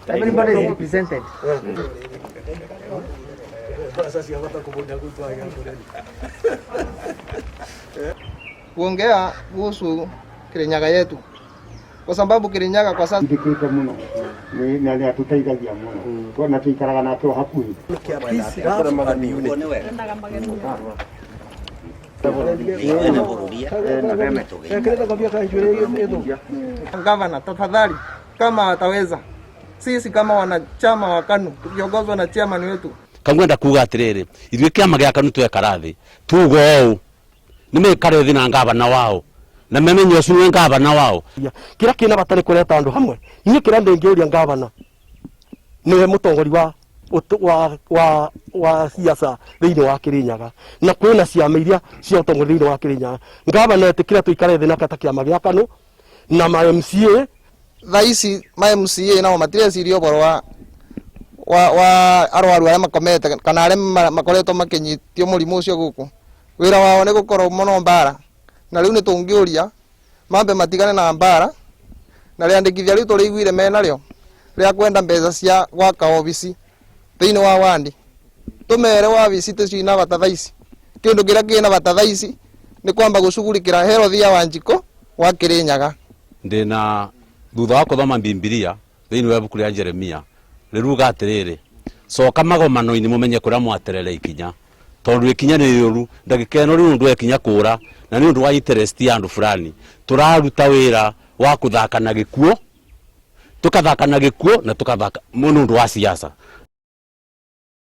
Everybody is represented. Kuongea kuhusu Kirinyaga yetu, kwa sababu Kirinyaga kwa sasa ndikite muno ni atuteigagia muno twana tuikaraga nake hakuhi Gavana, tafadhali kama ataweza, sisi kama wanachama wa KANU tukiongozwa na chairman wetu kangwenda kuga atiriri ithuĩ kĩama gĩa KANU twekara thĩ tugo ũũ nĩmekare thĩ na ngavana wao na memenye ũcio nĩ ngavana wao kĩrĩa kĩna batarĩ kũreta andũ hamwe. Niĩ kĩrĩa ndĩngĩũria ngavana nĩwe mũtongori wa siasa thĩinĩ wa Kirinyaga, na kwĩna ciama iria cia ũtongori thĩinĩ wa Kirinyaga. Ngavana etĩkĩre tuikare thĩ na kĩama gĩa KANU na ma MCA. Thaisi ma MCA nao matireciria ũhoro wa arwaru arĩa makomete kana arĩa makoretwo makinyitio mũrimũ ũcio gũkũ. Wĩra wao nĩ gũkorwo mũno mbara, na rĩu nĩ tũngĩũria mambe matigane na mbara na rĩandĩkithia rĩu tũrĩiguire menarĩo rĩa kwenda mbeca cia gwaka obici thĩinĩ wa wandi. Tũmere wabici tũcina bata thaici, kĩndũ kĩrĩa kĩna bata thaici nĩ kwamba gũcugurikĩra health ya Wanjikũ wa Kirinyaga. Ndĩna thutha wa kuthoma Bibilia thĩinĩ wa ibuku rĩa Jeremia rĩruga atĩrĩrĩ, coka magomano-inĩ mũmenye kũrĩa mwaterere ikinya, tondũ ikinya nĩ rĩũru. Ndagĩka ĩno rĩu ndũ ekinya kũra na nĩ ũndũ wa interest ya andũ fulani tũraruta wĩra wa kũthaka na gĩkuo, tũkathaka na gĩkuo na tũkathaka mũno ũndũ wa siasa.